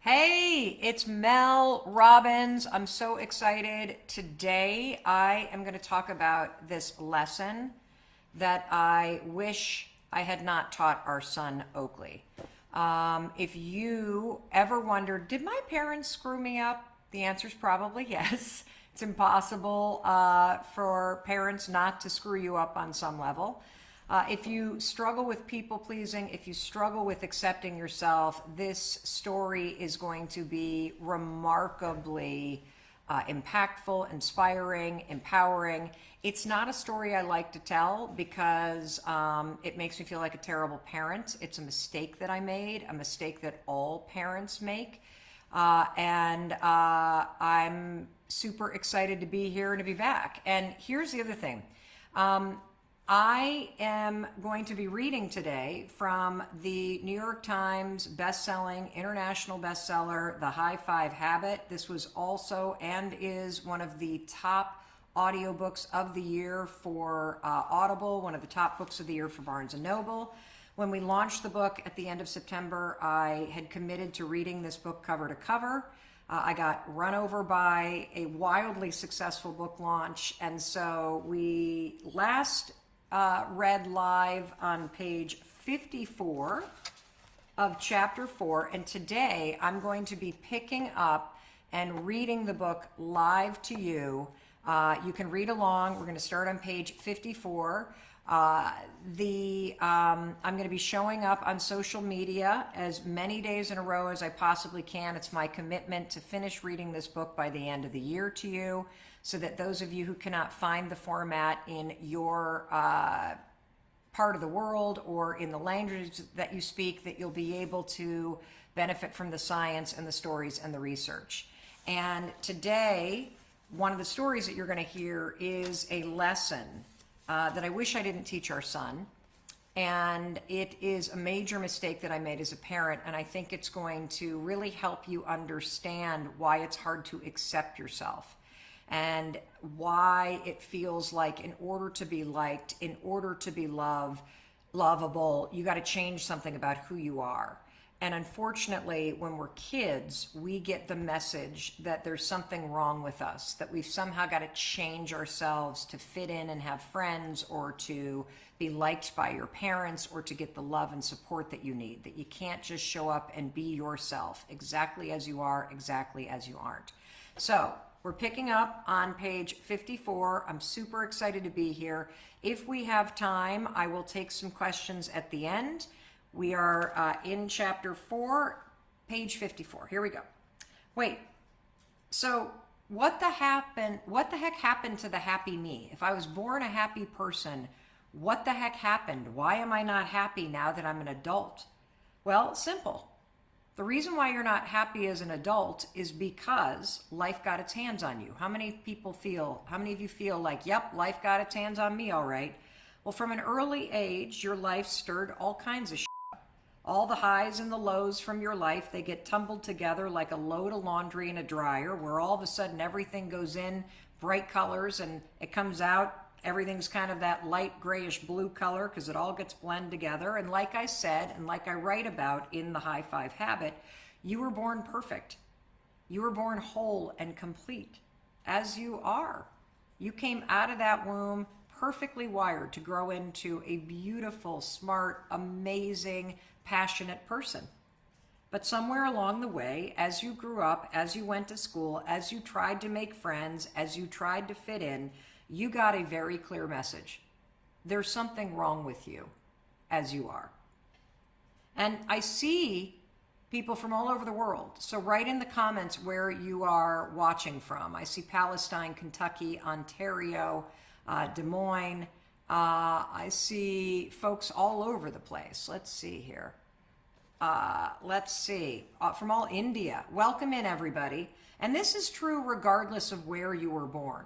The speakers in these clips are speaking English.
Hey, it's Mel Robbins. I'm so excited. Today I am going to talk about this lesson that I wish I had not taught our son Oakley. If you ever wondered, did my parents screw me up? The answer is probably yes. It's impossible for parents not to screw you up on some level. If you struggle with people pleasing, if you struggle with accepting yourself, this story is going to be remarkably impactful, inspiring, empowering. It's not a story I like to tell because it makes me feel like a terrible parent. It's a mistake that I made, a mistake that all parents make. I'm super excited to be here and to be back. And here's the other thing. I am going to be reading today from the New York Times best-selling, international bestseller, The High Five Habit. This was also and is one of the top audiobooks of the year for Audible, one of the top books of the year for Barnes & Noble. When we launched the book at the end of September, I had committed to reading this book cover to cover. I got run over by a wildly successful book launch, and so we last read live on page 54 of chapter 4, and today I'm going to be picking up and reading the book live to you. You can read along. We're going to start on page 54. I'm going to be showing up on social media as many days in a row as I possibly can. It's my commitment to finish reading this book by the end of the year to you, so that those of you who cannot find the format in your part of the world or in the language that you speak, that you'll be able to benefit from the science and the stories and the research. And today, one of the stories that you're going to hear is a lesson that I wish I didn't teach our son. And it is a major mistake that I made as a parent, and I think it's going to really help you understand why it's hard to accept yourself and why it feels like in order to be liked, in order to be lovable, you got to change something about who you are. And unfortunately, when we're kids, we get the message that there's something wrong with us, that we've somehow got to change ourselves to fit in and have friends, or to be liked by your parents, or to get the love and support that you need, that you can't just show up and be yourself exactly as you are, exactly as you aren't. So we're picking up on page 54. I'm super excited to be here. If we have time, I will take some questions at the end. We are in chapter 4, page 54. Here we go. Wait, so what the heck happened to the happy me? If I was born a happy person, what the heck happened? Why am I not happy now that I'm an adult? Well, simple. The reason why you're not happy as an adult is because life got its hands on you. How many of you feel like, yep, life got its hands on me, all right? Well, from an early age, your life stirred all kinds of shit. All the highs and the lows from your life, they get tumbled together like a load of laundry in a dryer, where all of a sudden everything goes in bright colors and it comes out, everything's kind of that light grayish blue color because it all gets blended together. And like I said, and like I write about in The High Five Habit, you were born perfect. You were born whole and complete as you are. You came out of that womb perfectly wired to grow into a beautiful, smart, amazing, passionate person. But somewhere along the way, as you grew up, as you went to school, as you tried to make friends, as you tried to fit in, you got a very clear message. There's something wrong with you as you are. And I see people from all over the world. So write in the comments where you are watching from. I see Palestine, Kentucky, Ontario, Des Moines. I see folks all over the place. Let's see here. From all India. Welcome in, everybody. And this is true regardless of where you were born.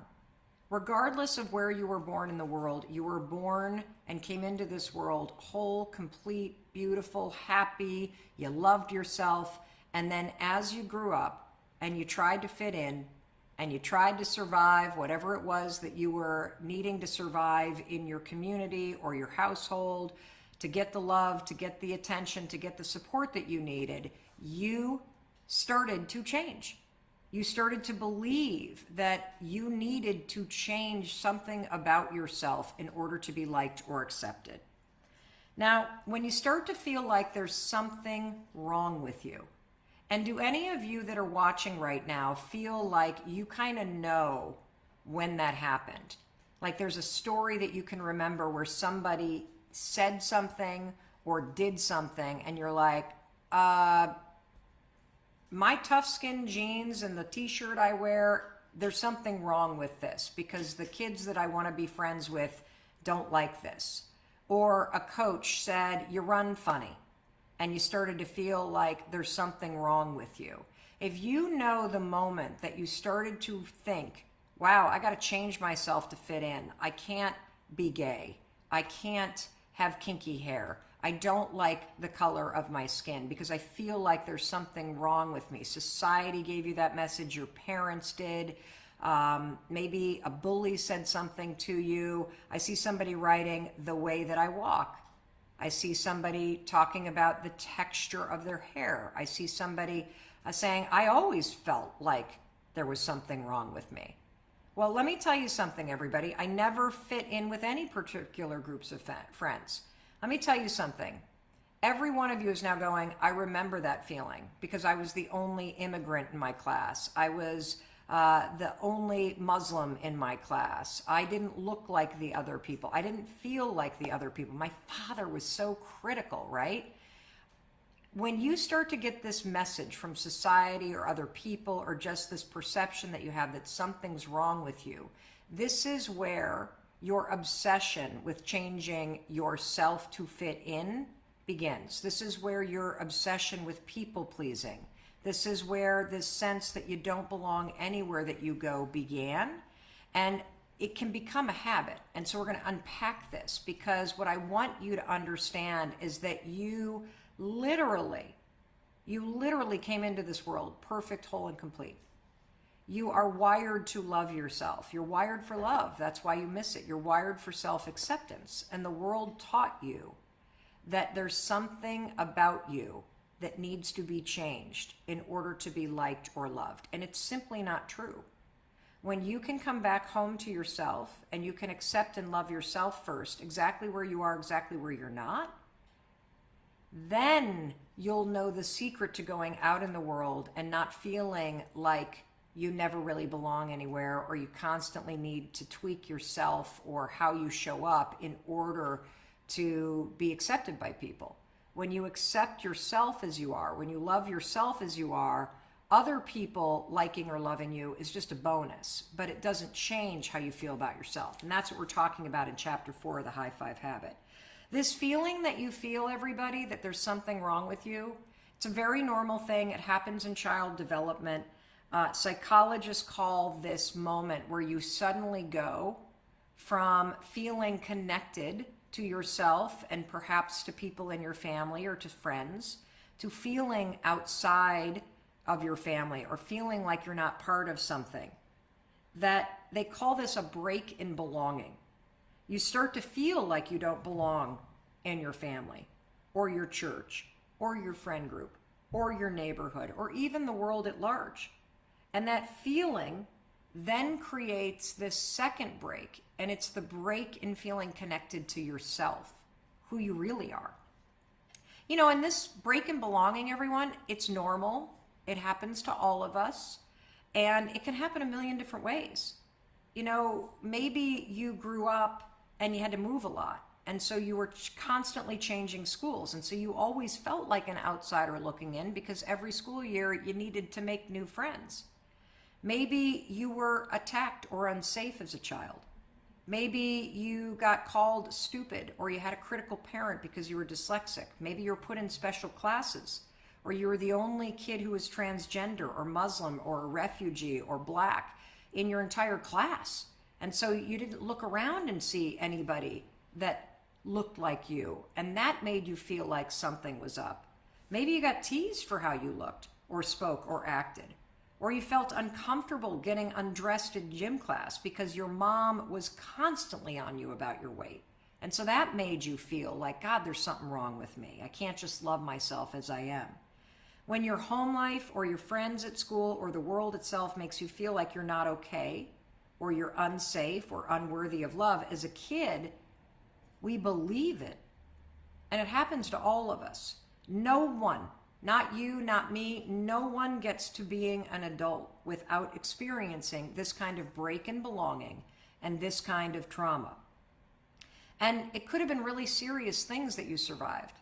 Regardless of where you were born in the world, you were born and came into this world whole, complete, beautiful, happy. You loved yourself. And then as you grew up and you tried to fit in, and you tried to survive whatever it was that you were needing to survive in your community or your household, to get the love, to get the attention, to get the support that you needed, you started to change. You started to believe that you needed to change something about yourself in order to be liked or accepted. Now, when you start to feel like there's something wrong with you, and do any of you that are watching right now feel like you kind of know when that happened? Like there's a story that you can remember where somebody said something or did something and you're like, my tough skin jeans and the t-shirt I wear, there's something wrong with this because the kids that I want to be friends with don't like this. Or a coach said, you run funny, and you started to feel like there's something wrong with you. If you know the moment that you started to think, wow, I got to change myself to fit in. I can't be gay. I can't have kinky hair. I don't like the color of my skin because I feel like there's something wrong with me. Society gave you that message. Your parents did. Maybe a bully said something to you. I see somebody writing the way that I walk. I see somebody talking about the texture of their hair. I see somebody saying, I always felt like there was something wrong with me. Well, let me tell you something, everybody. I never fit in with any particular groups of friends. Let me tell you something. Every one of you is now going, I remember that feeling because I was the only immigrant in my class. I was the only Muslim in my class. I didn't look like the other people. I didn't feel like the other people. My father was so critical, right? When you start to get this message from society or other people or just this perception that you have that something's wrong with you, this is where your obsession with changing yourself to fit in begins. This is where your obsession with people pleasing, this is where this sense that you don't belong anywhere that you go began. And it can become a habit. And so we're going to unpack this because what I want you to understand is that you literally came into this world perfect, whole, and complete. You are wired to love yourself. You're wired for love. That's why you miss it. You're wired for self-acceptance. And the world taught you that there's something about you that needs to be changed in order to be liked or loved. And it's simply not true. When you can come back home to yourself and you can accept and love yourself first, exactly where you are, exactly where you're not, then you'll know the secret to going out in the world and not feeling like you never really belong anywhere or you constantly need to tweak yourself or how you show up in order to be accepted by people. When you accept yourself as you are, when you love yourself as you are, other people liking or loving you is just a bonus, but it doesn't change how you feel about yourself. And that's what we're talking about in chapter 4 of the High Five Habit. This feeling that you feel, everybody, that there's something wrong with you, it's a very normal thing. It happens in child development. Psychologists call this moment where you suddenly go from feeling connected to yourself and perhaps to people in your family or to friends, to feeling outside of your family or feeling like you're not part of something. That they call this a break in belonging. You start to feel like you don't belong in your family or your church or your friend group or your neighborhood or even the world at large. And that feeling then creates this second break, and it's the break in feeling connected to yourself, who you really are. You know, and this break in belonging, everyone, it's normal. It happens to all of us, and it can happen a million different ways. You know, maybe you grew up and you had to move a lot, and so you were constantly changing schools, and so you always felt like an outsider looking in because every school year you needed to make new friends. Maybe you were attacked or unsafe as a child. Maybe you got called stupid or you had a critical parent because you were dyslexic. Maybe you were put in special classes or you were the only kid who was transgender or Muslim or a refugee or black in your entire class. And so you didn't look around and see anybody that looked like you. And that made you feel like something was up. Maybe you got teased for how you looked or spoke or acted. Or you felt uncomfortable getting undressed in gym class because your mom was constantly on you about your weight. And so that made you feel like, God, there's something wrong with me. I can't just love myself as I am. When your home life or your friends at school or the world itself makes you feel like you're not okay, or you're unsafe or unworthy of love, as a kid, we believe it. And it happens to all of us. No one, not you, not me, no one gets to being an adult without experiencing this kind of break in belonging and this kind of trauma. And it could have been really serious things that you survived.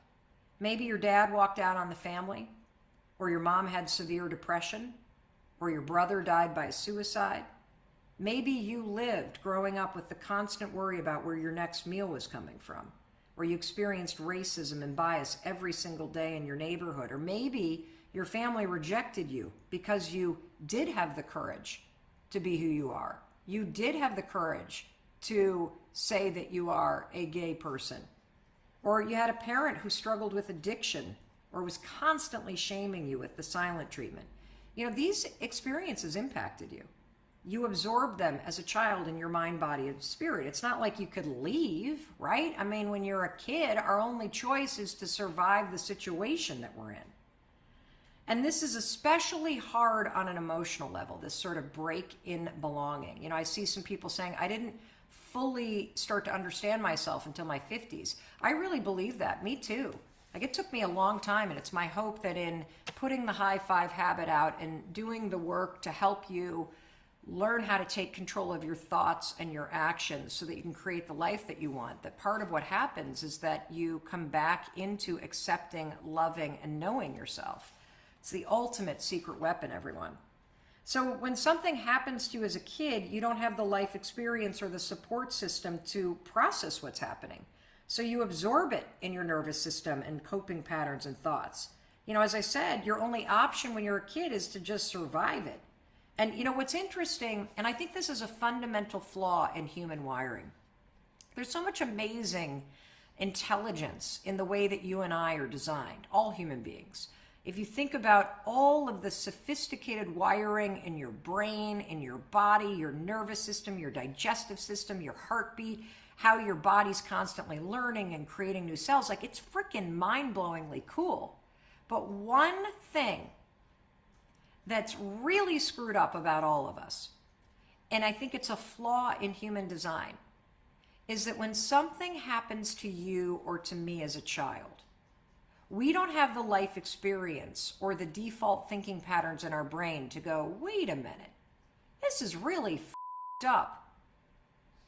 Maybe your dad walked out on the family, or your mom had severe depression, or your brother died by suicide. Maybe you lived growing up with the constant worry about where your next meal was coming from, or you experienced racism and bias every single day in your neighborhood, or maybe your family rejected you because you did have the courage to be who you are. You did have the courage to say that you are a gay person, or you had a parent who struggled with addiction or was constantly shaming you with the silent treatment. You know, these experiences impacted you. You absorbed them as a child in your mind, body, and spirit. It's not like you could leave, right? I mean, when you're a kid, our only choice is to survive the situation that we're in. And this is especially hard on an emotional level, this sort of break in belonging. You know, I see some people saying, I didn't fully start to understand myself until my 50s. I really believe that. Me too. Like, it took me a long time, and it's my hope that in putting the high five habit out and doing the work to help you learn how to take control of your thoughts and your actions so that you can create the life that you want, that part of what happens is that you come back into accepting, loving, and knowing yourself. It's the ultimate secret weapon, everyone. So when something happens to you as a kid, you don't have the life experience or the support system to process what's happening. So you absorb it in your nervous system and coping patterns and thoughts. You know, as I said, your only option when you're a kid is to just survive it. And you know, what's interesting, and I think this is a fundamental flaw in human wiring, there's so much amazing intelligence in the way that you and I are designed, all human beings. If you think about all of the sophisticated wiring in your brain, in your body, your nervous system, your digestive system, your heartbeat, how your body's constantly learning and creating new cells, like, it's freaking mind-blowingly cool. But one thing that's really screwed up about all of us, and I think it's a flaw in human design, is that when something happens to you or to me as a child, we don't have the life experience or the default thinking patterns in our brain to go, wait a minute, this is really f***ed up.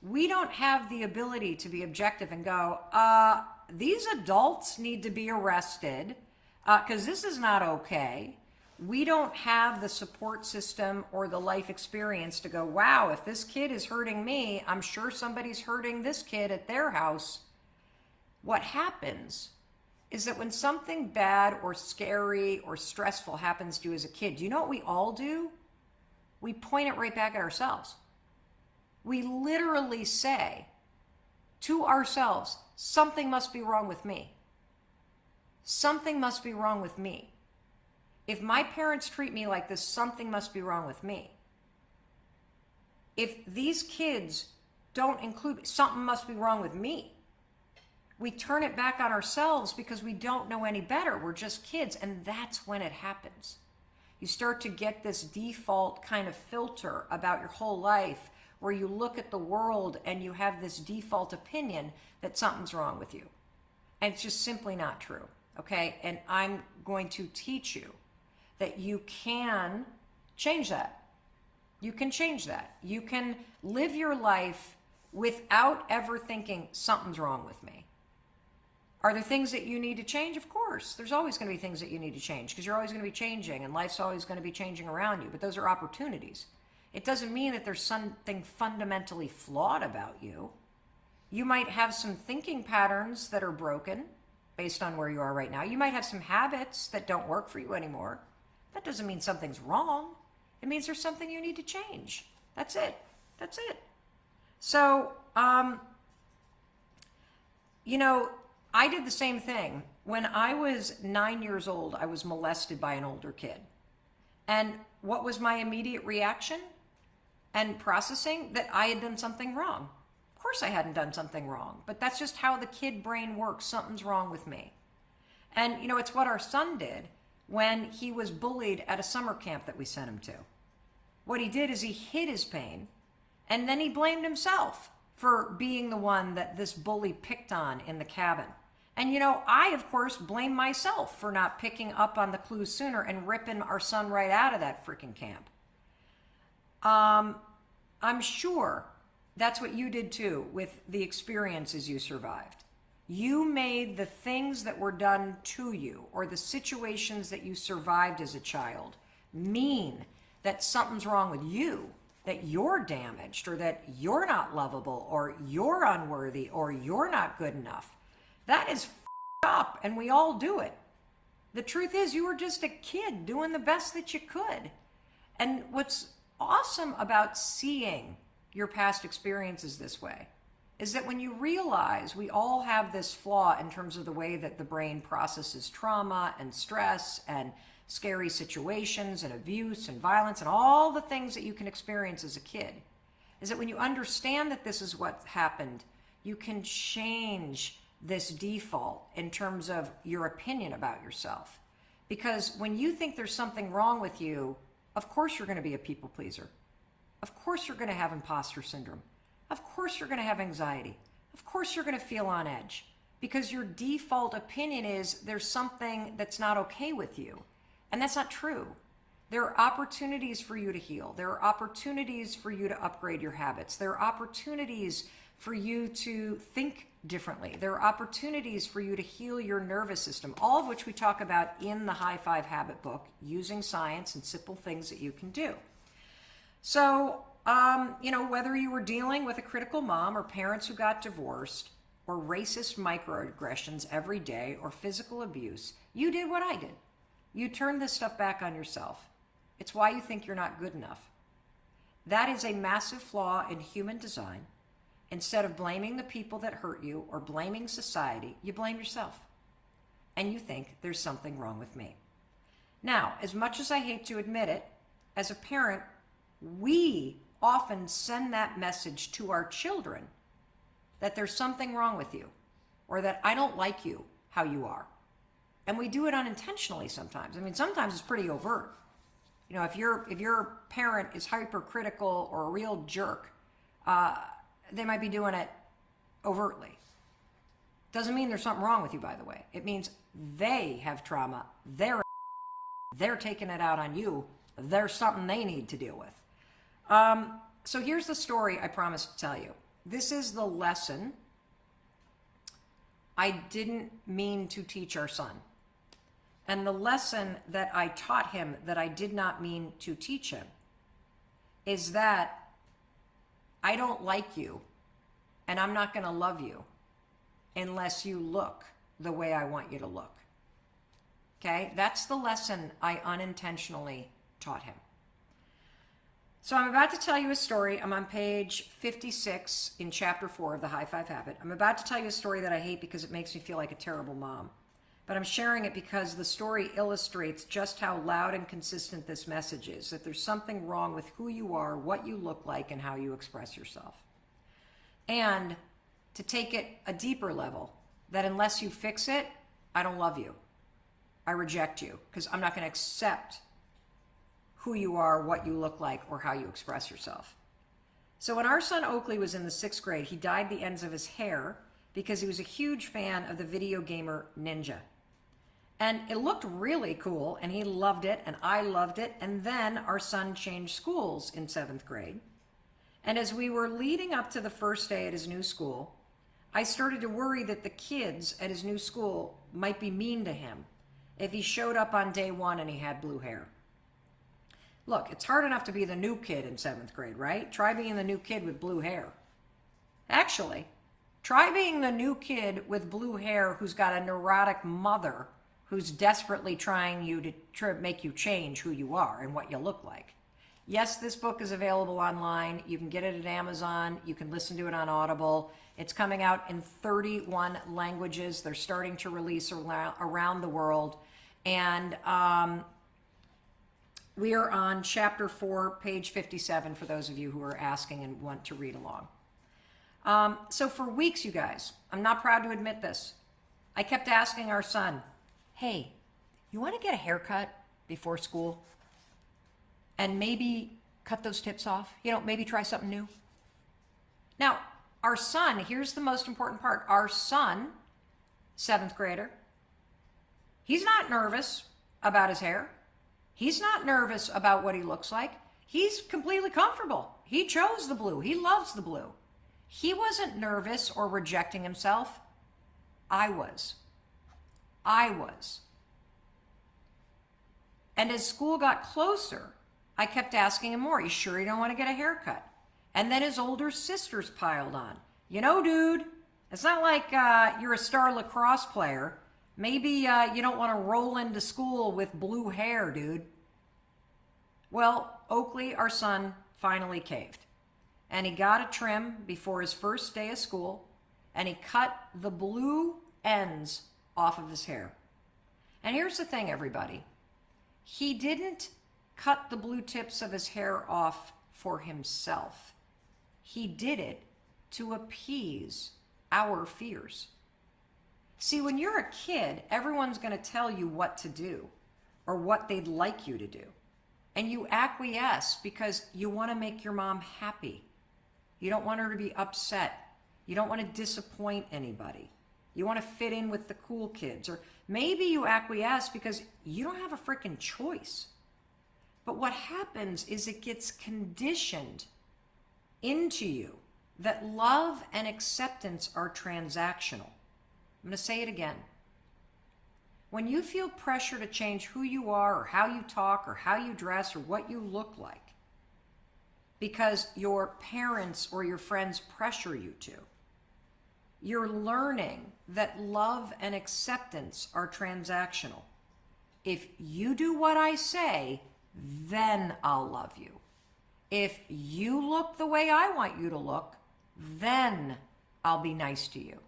We don't have the ability to be objective and go, these adults need to be arrested because this is not okay. We don't have the support system or the life experience to go, wow, if this kid is hurting me, I'm sure somebody's hurting this kid at their house. What happens is that when something bad or scary or stressful happens to you as a kid, do you know what we all do? We point it right back at ourselves. We literally say to ourselves, something must be wrong with me. Something must be wrong with me. If my parents treat me like this, something must be wrong with me. If these kids don't include, something must be wrong with me. We turn it back on ourselves because we don't know any better. We're just kids, and that's when it happens. You start to get this default kind of filter about your whole life where you look at the world and you have this default opinion that something's wrong with you. And it's just simply not true, okay? And I'm going to teach you that you can change that. You can change that. You can live your life without ever thinking something's wrong with me. Are there things that you need to change? Of course. There's always going to be things that you need to change because you're always going to be changing and life's always going to be changing around you. But those are opportunities. It doesn't mean that there's something fundamentally flawed about you. You might have some thinking patterns that are broken based on where you are right now. You might have some habits that don't work for you anymore. That doesn't mean something's wrong. It means there's something you need to change. That's it. That's it. So, you know, I did the same thing. When I was 9 years old, I was molested by an older kid. And what was my immediate reaction and processing? That I had done something wrong. Of course I hadn't done something wrong, but that's just how the kid brain works. Something's wrong with me. And, you know, it's what our son did. when he was bullied at a summer camp that we sent him to. What he did is he hid his pain, and then he blamed himself for being the one that this bully picked on in the cabin. And you know, I, of course, blame myself for not picking up on the clues sooner and ripping our son right out of that freaking camp. I'm sure that's what you did too with the experiences you survived. You made the things that were done to you or the situations that you survived as a child mean that something's wrong with you, that you're damaged or that you're not lovable or you're unworthy or you're not good enough. That is up, and we all do it. The truth is, you were just a kid doing the best that you could. And what's awesome about seeing your past experiences this way is that when you realize we all have this flaw in terms of the way that the brain processes trauma and stress and scary situations and abuse and violence and all the things that you can experience as a kid, is that when you understand that this is what happened, you can change this default in terms of your opinion about yourself. Because when you think there's something wrong with you, of course you're going to be a people pleaser. Of course you're going to have imposter syndrome. Of course you're going to have anxiety. Of course you're going to feel on edge. Because your default opinion is there's something that's not okay with you. And that's not true. There are opportunities for you to heal. There are opportunities for you to upgrade your habits. There are opportunities for you to think differently. There are opportunities for you to heal your nervous system, all of which we talk about in the High Five Habit book, using science and simple things that you can do. So, whether you were dealing with a critical mom or parents who got divorced or racist microaggressions every day or physical abuse, you did what I did. You turned this stuff back on yourself. It's why you think you're not good enough. That is a massive flaw in human design. Instead of blaming the people that hurt you or blaming society, you blame yourself. And you think there's something wrong with me. Now, as much as I hate to admit it, as a parent, we often send that message to our children that there's something wrong with you or that I don't like you how you are. And we do it unintentionally sometimes. I mean, sometimes it's pretty overt. You know, if your parent is hypercritical or a real jerk, they might be doing it overtly. Doesn't mean there's something wrong with you, by the way. It means they have trauma. They're taking it out on you. There's something they need to deal with. So here's the story I promised to tell you. This is the lesson I didn't mean to teach our son. And the lesson that I taught him that I did not mean to teach him is that I don't like you and I'm not going to love you unless you look the way I want you to look. Okay? That's the lesson I unintentionally taught him. So I'm about to tell you a story. I'm on page 56 in chapter 4 of the High Five Habit. I'm about to tell you a story that I hate because it makes me feel like a terrible mom. But I'm sharing it because the story illustrates just how loud and consistent this message is, that there's something wrong with who you are, what you look like, and how you express yourself. And to take it a deeper level, that unless you fix it, I don't love you. I reject you because I'm not going to accept who you are, what you look like, or how you express yourself. So when our son Oakley was in the 6th grade, he dyed the ends of his hair because he was a huge fan of the video gamer Ninja. And it looked really cool, and he loved it, and I loved it. And then our son changed schools in 7th grade. And as we were leading up to the first day at his new school, I started to worry that the kids at his new school might be mean to him if he showed up on day 1 and he had blue hair. Look, it's hard enough to be the new kid in 7th grade, right? Try being the new kid with blue hair. Actually, try being the new kid with blue hair who's got a neurotic mother who's desperately trying to make you change who you are and what you look like. Yes, this book is available online. You can get it at Amazon. You can listen to it on Audible. It's coming out in 31 languages. They're starting to release around the world. And we are on chapter 4, page 57, for those of you who are asking and want to read along. So for weeks, you guys, I'm not proud to admit this, I kept asking our son, hey, you want to get a haircut before school and maybe cut those tips off? You know, maybe try something new. Now, our son, here's the most important part. Our son, 7th grader, he's not nervous about his hair. He's not nervous about what he looks like. He's completely comfortable. He chose the blue. He loves the blue. He wasn't nervous or rejecting himself. I was. And as school got closer, I kept asking him more. You sure you don't want to get a haircut? And then his older sisters piled on. You know, dude, it's not like you're a star lacrosse player. Maybe you don't want to roll into school with blue hair, dude. Well, Oakley, our son, finally caved. And he got a trim before his first day of school, and he cut the blue ends off of his hair. And here's the thing, everybody. He didn't cut the blue tips of his hair off for himself. He did it to appease our fears. See, when you're a kid, everyone's going to tell you what to do or what they'd like you to do. And you acquiesce because you want to make your mom happy. You don't want her to be upset. You don't want to disappoint anybody. You want to fit in with the cool kids. Or maybe you acquiesce because you don't have a freaking choice. But what happens is it gets conditioned into you that love and acceptance are transactional. I'm going to say it again. When you feel pressure to change who you are or how you talk or how you dress or what you look like because your parents or your friends pressure you to, you're learning that love and acceptance are transactional. If you do what I say, then I'll love you. If you look the way I want you to look, then I'll be nice to you.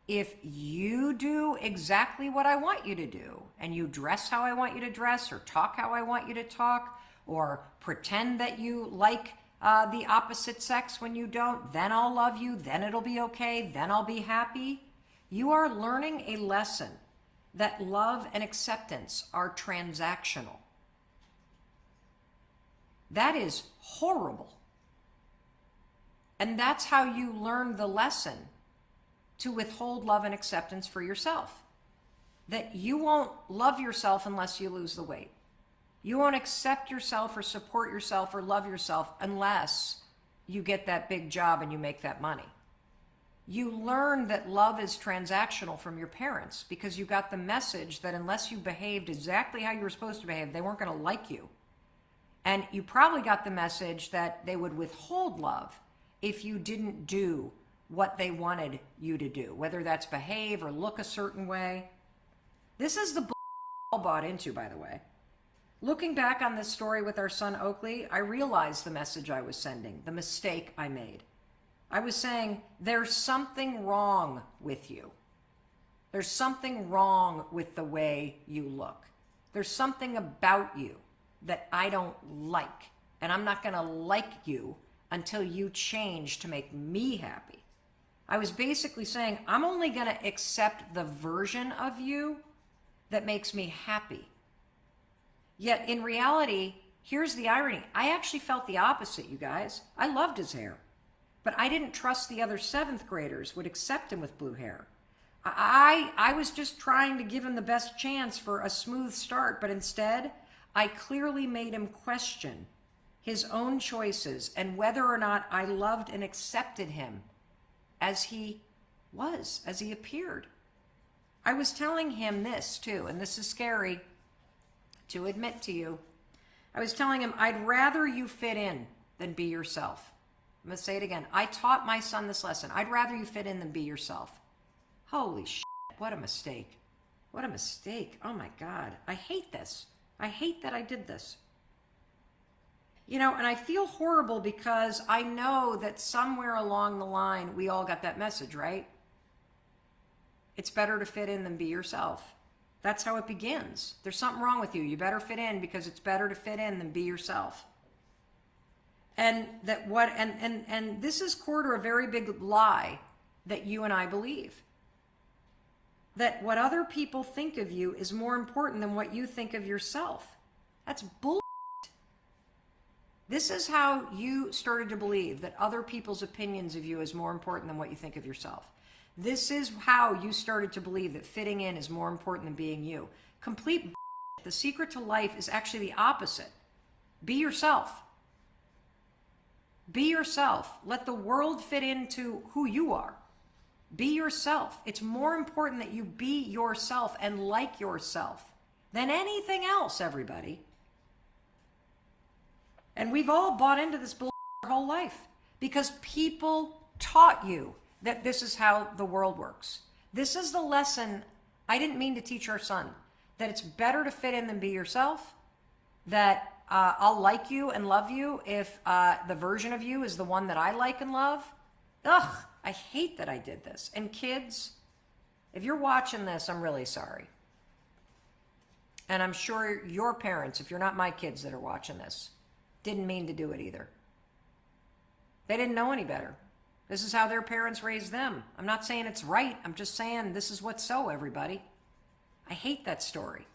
If you do exactly what I want you to do, and you dress how I want you to dress, or talk how I want you to talk, or pretend that you like the opposite sex when you don't, then I'll love you, then it'll be okay, then I'll be happy. You are learning a lesson that love and acceptance are transactional. That is horrible. And that's how you learn the lesson to withhold love and acceptance for yourself. That you won't love yourself unless you lose the weight. You won't accept yourself or support yourself or love yourself unless you get that big job and you make that money. You learn that love is transactional from your parents because you got the message that unless you behaved exactly how you were supposed to behave, they weren't going to like you. And you probably got the message that they would withhold love if you didn't do what they wanted you to do, whether that's behave or look a certain way. This is the all bought into, by the way. Looking back on this story with our son Oakley, I realized the message I was sending, the mistake I made. I was saying, there's something wrong with you. There's something wrong with the way you look. There's something about you that I don't like, and I'm not going to like you until you change to make me happy. I was basically saying, I'm only going to accept the version of you that makes me happy. Yet in reality, here's the irony. I actually felt the opposite, you guys. I loved his hair, but I didn't trust the other 7th graders would accept him with blue hair. I was just trying to give him the best chance for a smooth start, but instead, I clearly made him question his own choices and whether or not I loved and accepted him as he was, as he appeared. I was telling him this too, and this is scary to admit to you. I was telling him, I'd rather you fit in than be yourself. I'm going to say it again. I taught my son this lesson. I'd rather you fit in than be yourself. Holy shit, what a mistake. What a mistake. Oh my God. I hate this. I hate that I did this. You know, and I feel horrible because I know that somewhere along the line, we all got that message, right? It's better to fit in than be yourself. That's how it begins. There's something wrong with you. You better fit in because it's better to fit in than be yourself. And that what and this is core to a very big lie that you and I believe. that what other people think of you is more important than what you think of yourself. That's bull. This is how you started to believe that other people's opinions of you is more important than what you think of yourself. This is how you started to believe that fitting in is more important than being you. Complete bull. The secret to life is actually the opposite. Be yourself. Be yourself. Let the world fit into who you are. Be yourself. It's more important that you be yourself and like yourself than anything else, everybody. And we've all bought into this bull our whole life because people taught you that this is how the world works. This is the lesson I didn't mean to teach our son, that it's better to fit in than be yourself, that I'll like you and love you if the version of you is the one that I like and love. Ugh, I hate that I did this. And kids, if you're watching this, I'm really sorry. And I'm sure your parents, if you're not my kids that are watching this, didn't mean to do it either. They didn't know any better. This is how their parents raised them. I'm not saying it's right. I'm just saying this is what's so, everybody. I hate that story.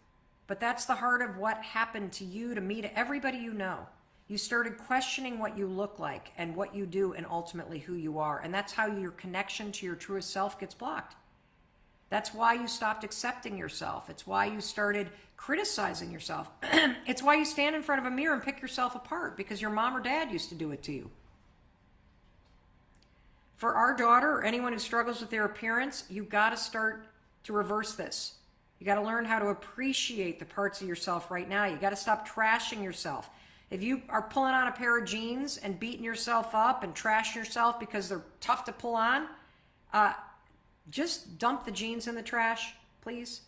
But that's the heart of what happened to you, to me, to everybody you know. You started questioning what you look like and what you do and ultimately who you are. And that's how your connection to your truest self gets blocked. That's why you stopped accepting yourself. It's why you started criticizing yourself. It's why you stand in front of a mirror and pick yourself apart, because your mom or dad used to do it to you. For our daughter or anyone who struggles with their appearance, you got to start to reverse this. You got to learn how to appreciate the parts of yourself right now. You got to stop trashing yourself. If you are pulling on a pair of jeans and beating yourself up and trashing yourself because they're tough to pull on, just dump the jeans in the trash, please.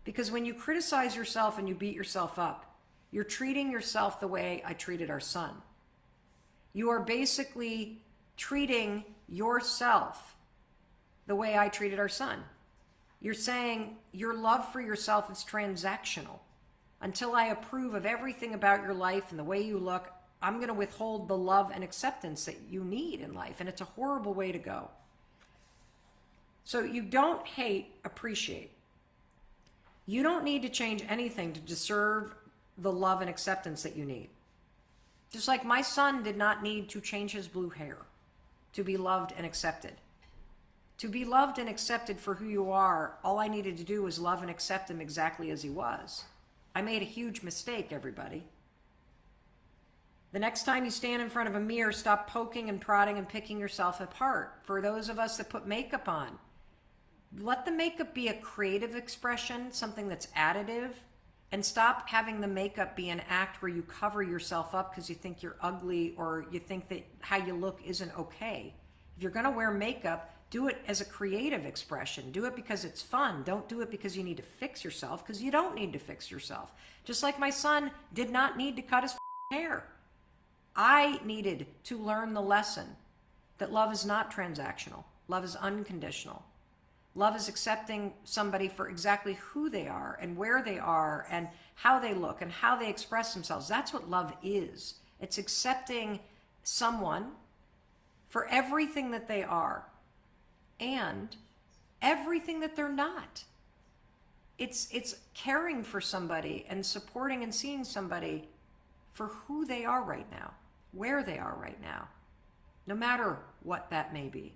Because when you criticize yourself and you beat yourself up, you're treating yourself the way I treated our son. You are basically treating yourself the way I treated our son. You're saying your love for yourself is transactional. Until I approve of everything about your life and the way you look, I'm going to withhold the love and acceptance that you need in life. And it's a horrible way to go. So you don't hate, appreciate. You don't need to change anything to deserve the love and acceptance that you need. Just like my son did not need to change his blue hair to be loved and accepted. To be loved and accepted for who you are, all I needed to do was love and accept him exactly as he was. I made a huge mistake, everybody. The next time you stand in front of a mirror, stop poking and prodding and picking yourself apart. For those of us that put makeup on, let the makeup be a creative expression, something that's additive, and stop having the makeup be an act where you cover yourself up because you think you're ugly or you think that how you look isn't okay. If you're going to wear makeup, do it as a creative expression. Do it because it's fun. Don't do it because you need to fix yourself, because you don't need to fix yourself. Just like my son did not need to cut his hair. I needed to learn the lesson that love is not transactional. Love is unconditional. Love is accepting somebody for exactly who they are and where they are and how they look and how they express themselves. That's what love is. It's accepting someone for everything that they are and everything that they're not. It's caring for somebody and supporting and seeing somebody for who they are right now, where they are right now, no matter what that may be.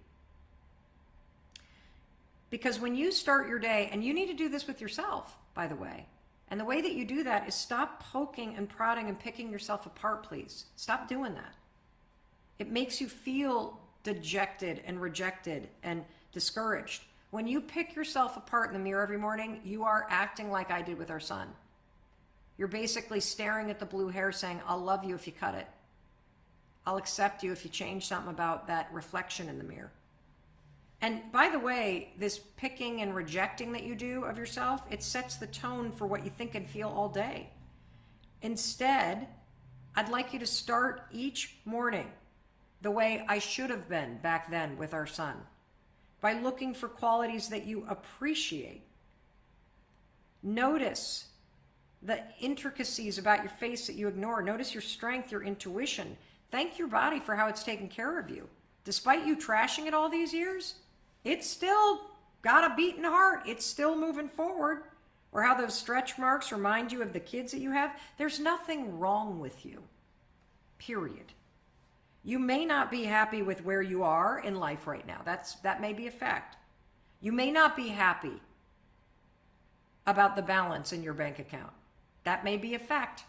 Because when you start your day, and you need to do this with yourself, by the way, and the way that you do that is stop poking and prodding and picking yourself apart, please. Stop doing that. It makes you feel dejected and rejected and discouraged. When you pick yourself apart in the mirror every morning, you are acting like I did with our son. You're basically staring at the blue hair saying, I'll love you if you cut it. I'll accept you if you change something about that reflection in the mirror. And by the way, this picking and rejecting that you do of yourself, it sets the tone for what you think and feel all day. Instead, I'd like you to start each morning the way I should have been back then with our son, by looking for qualities that you appreciate. Notice the intricacies about your face that you ignore. Notice your strength, your intuition. Thank your body for how it's taken care of you. Despite you trashing it all these years, it's still got a beating heart, it's still moving forward. Or how those stretch marks remind you of the kids that you have. There's nothing wrong with you, period. You may not be happy with where you are in life right now. That may be a fact. You may not be happy about the balance in your bank account. That may be a fact.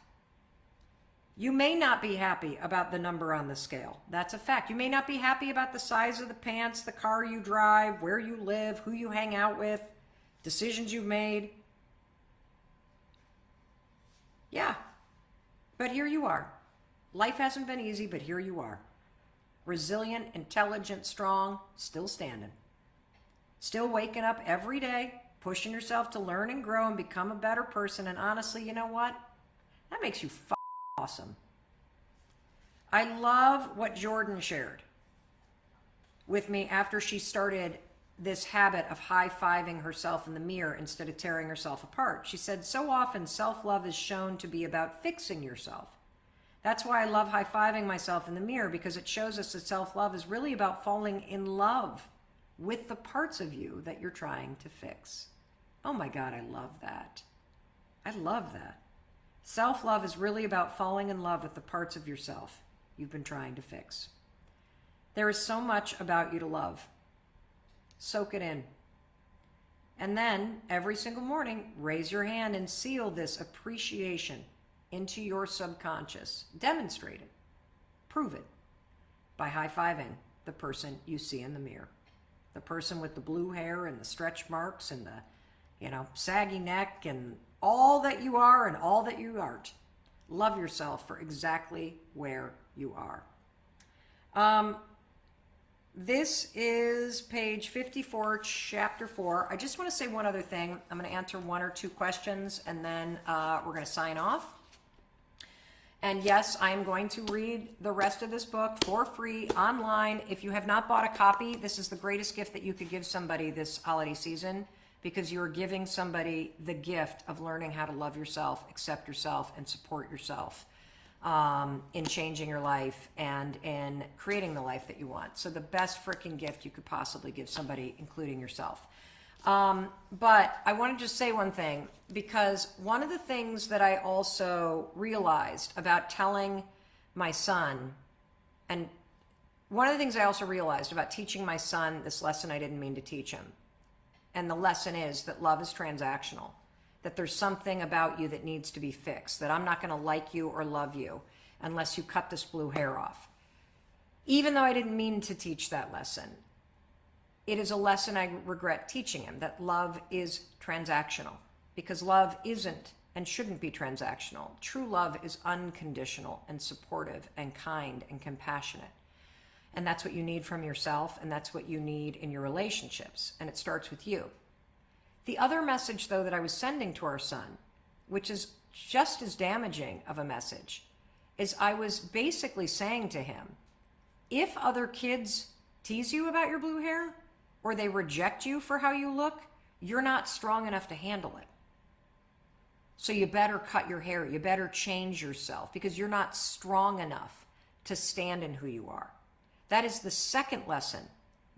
You may not be happy about the number on the scale. That's a fact. You may not be happy about the size of the pants, the car you drive, where you live, who you hang out with, decisions you've made. Yeah, but here you are. Life hasn't been easy, but here you are. Resilient, intelligent, strong, still standing. Still waking up every day, pushing yourself to learn and grow and become a better person. And honestly, you know what? That makes you awesome. I love what Jordan shared with me after she started this habit of high-fiving herself in the mirror instead of tearing herself apart. She said, so often self-love is shown to be about fixing yourself. That's why I love high-fiving myself in the mirror, because it shows us that self-love is really about falling in love with the parts of you that you're trying to fix. Oh my God, I love that. I love that. Self-love is really about falling in love with the parts of yourself you've been trying to fix. There is so much about you to love. Soak it in. And then every single morning, raise your hand and seal this appreciation into your subconscious. Demonstrate it. Prove it by high-fiving the person you see in the mirror. The person with the blue hair and the stretch marks and the, saggy neck and all that you are and all that you aren't. Love yourself for exactly where you are. This is page 54, chapter 4. I just want to say one other thing. I'm going to answer one or two questions, and then we're going to sign off. And yes, I am going to read the rest of this book for free online. If you have not bought a copy, this is the greatest gift that you could give somebody this holiday season, because you're giving somebody the gift of learning how to love yourself, accept yourself, and support yourself in changing your life and in creating the life that you want. So the best freaking gift you could possibly give somebody, including yourself. But I want to just say one thing, because one of the things that I also realized about telling my son, and one of the things I also realized about teaching my son this lesson I didn't mean to teach him, and the lesson is that love is transactional, that there's something about you that needs to be fixed, that I'm not going to like you or love you unless you cut this blue hair off. Even though I didn't mean to teach that lesson, it is a lesson I regret teaching him, that love is transactional, because love isn't and shouldn't be transactional. True love is unconditional and supportive and kind and compassionate. And that's what you need from yourself, and that's what you need in your relationships, and it starts with you. The other message, though, that I was sending to our son, which is just as damaging of a message, is I was basically saying to him, if other kids tease you about your blue hair, or they reject you for how you look, you're not strong enough to handle it. So you better cut your hair, you better change yourself, because you're not strong enough to stand in who you are. That is the second lesson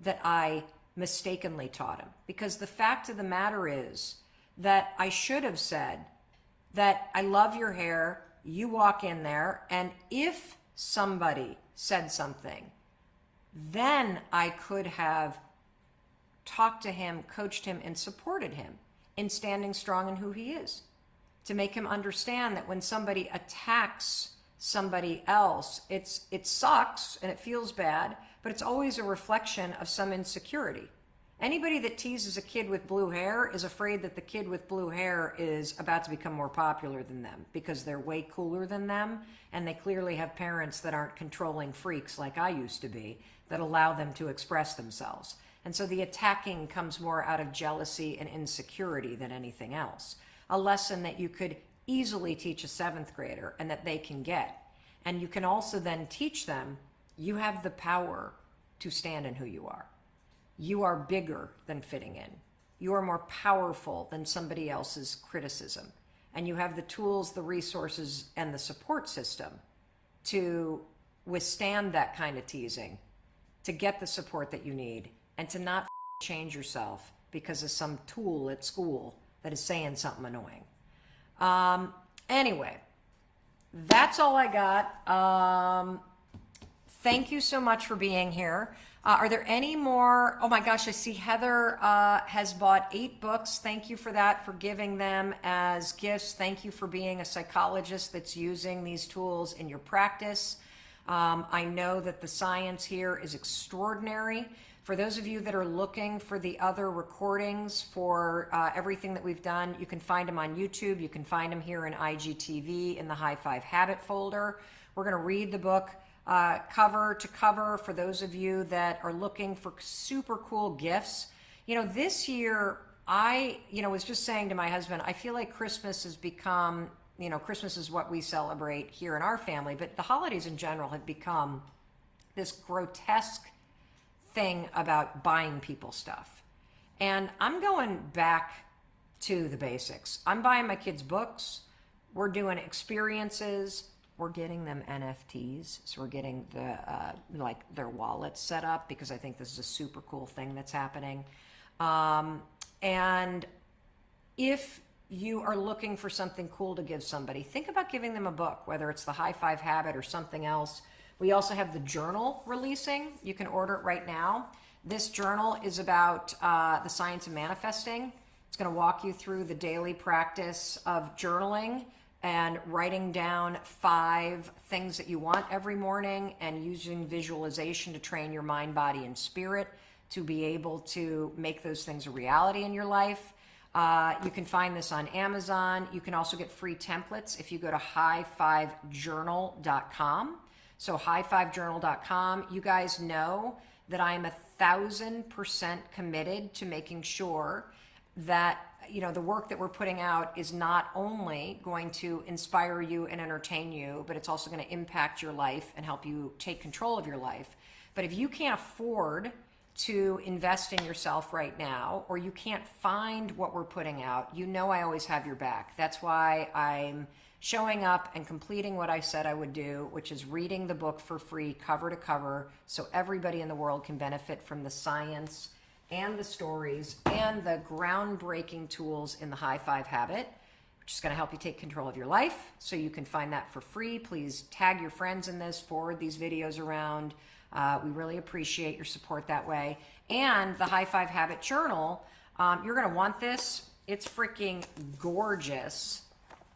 that I mistakenly taught him, because the fact of the matter is that I should have said that I love your hair, you walk in there, and if somebody said something, then I could have talked to him, coached him, and supported him in standing strong in who he is, to make him understand that when somebody attacks somebody else, it sucks and it feels bad, but it's always a reflection of some insecurity. Anybody that teases a kid with blue hair is afraid that the kid with blue hair is about to become more popular than them, because they're way cooler than them, and they clearly have parents that aren't controlling freaks like I used to be, that allow them to express themselves. And so the attacking comes more out of jealousy and insecurity than anything else. A lesson that you could easily teach a 7th grader and that they can get. And you can also then teach them, you have the power to stand in who you are. You are bigger than fitting in. You are more powerful than somebody else's criticism. And you have the tools, the resources, and the support system to withstand that kind of teasing, to get the support that you need, and to not change yourself because of some tool at school that is saying something annoying. Anyway, that's all I got. Thank you so much for being here. Are there any more? Oh my gosh, I see Heather has bought 8 books. Thank you for that, for giving them as gifts. Thank you for being a psychologist that's using these tools in your practice. I know that the science here is extraordinary. For those of you that are looking for the other recordings for everything that we've done, you can find them on YouTube. You can find them here in IGTV in the High Five Habit folder. We're going to read the book cover to cover for those of you that are looking for super cool gifts. You know, this year I was just saying to my husband, I feel like Christmas has become, Christmas is what we celebrate here in our family, but the holidays in general have become this grotesque thing about buying people stuff. And I'm going back to the basics. I'm buying my kids books. We're doing experiences. We're getting them NFTs. So we're getting the their wallets set up, because I think this is a super cool thing that's happening. And if you are looking for something cool to give somebody, think about giving them a book, whether it's the High Five Habit or something else. We also have the journal releasing. You can order it right now. This journal is about the science of manifesting. It's going to walk you through the daily practice of journaling and writing down 5 things that you want every morning, and using visualization to train your mind, body, and spirit to be able to make those things a reality in your life. You can find this on Amazon. You can also get free templates if you go to high5journal.com. So high5journal.com. You guys know that I am 1,000% committed to making sure that the work that we're putting out is not only going to inspire you and entertain you, but it's also going to impact your life and help you take control of your life. But if you can't afford to invest in yourself right now, or you can't find what we're putting out, I always have your back. That's why I'm showing up and completing what I said I would do, which is reading the book for free, cover to cover, so everybody in the world can benefit from the science and the stories and the groundbreaking tools in the High Five Habit, which is going to help you take control of your life. So you can find that for free. Please tag your friends in this, forward these videos around. We really appreciate your support that way. And the High Five Habit Journal, you're going to want this. It's freaking gorgeous.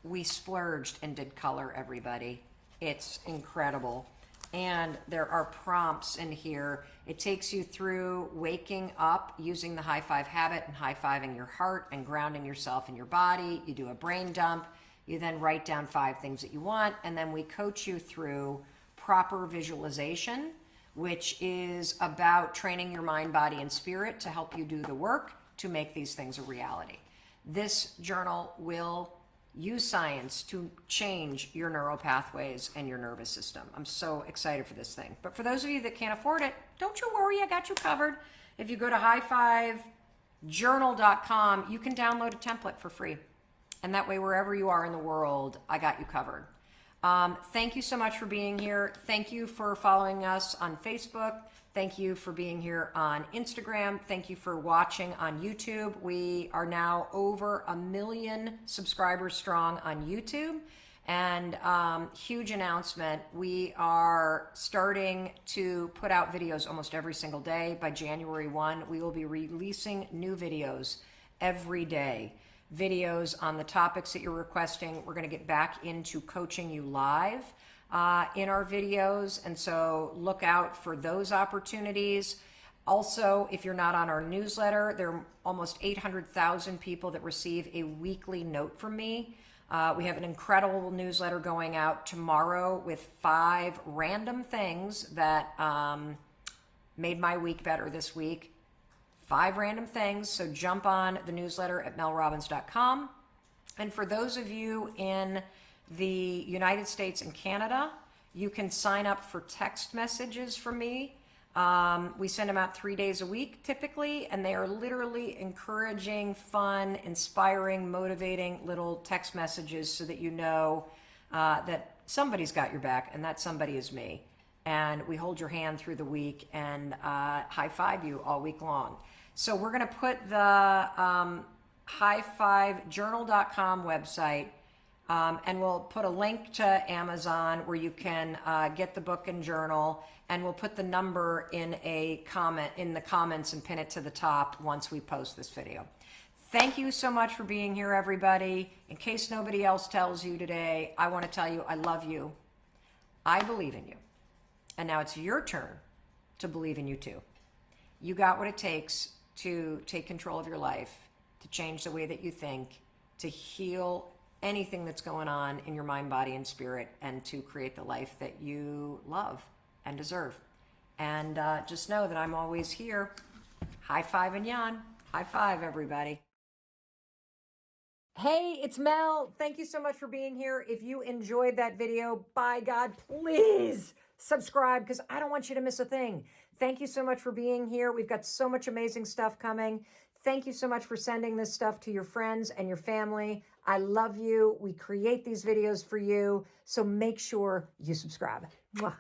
We splurged and did color, everybody. It's incredible. And there are prompts in here. It takes you through waking up using the High Five Habit and high-fiving your heart and grounding yourself in your body. You do a brain dump. You then write down 5 things that you want. And then we coach you through proper visualization, which is about training your mind, body, and spirit to help you do the work to make these things a reality. This journal will use science to change your neural pathways and your nervous system. I'm so excited for this thing. But for those of you that can't afford it, don't you worry, I got you covered. If you go to high5journal.com, you can download a template for free. And that way, wherever you are in the world, I got you covered. Thank you so much for being here. Thank you for following us on Facebook. Thank you for being here on Instagram. Thank you for watching on YouTube. We are now over 1 million subscribers strong on YouTube. And huge announcement, we are starting to put out videos almost every single day. By January 1, we will be releasing new videos every day. Videos on the topics that you're requesting. We're going to get back into coaching you live in our videos, and so look out for those opportunities. Also, if you're not on our newsletter, there are almost 800,000 people that receive a weekly note from me. We have an incredible newsletter going out tomorrow with 5 random things that made my week better this week. 5 random things, so jump on the newsletter at melrobbins.com. And for those of you in the United States and Canada, you can sign up for text messages from me. We send them out 3 days a week typically, and they are literally encouraging, fun, inspiring, motivating little text messages so that you know that somebody's got your back, and that somebody is me. And we hold your hand through the week and high five you all week long. So we're going to put the high5journal.com website, and we'll put a link to Amazon where you can get the book and journal, and we'll put the number in a comment in the comments and pin it to the top once we post this video. Thank you so much for being here, everybody. In case nobody else tells you today, I want to tell you I love you. I believe in you. And now it's your turn to believe in you too. You got what it takes to take control of your life, to change the way that you think, to heal anything that's going on in your mind, body, and spirit, and to create the life that you love and deserve. And just know that I'm always here. High five and Jan. High five, everybody. Hey, it's Mel. Thank you so much for being here. If you enjoyed that video, by God, please subscribe, because I don't want you to miss a thing. Thank you so much for being here. We've got so much amazing stuff coming. Thank you so much for sending this stuff to your friends and your family. I love you. We create these videos for you, so make sure you subscribe. Mwah.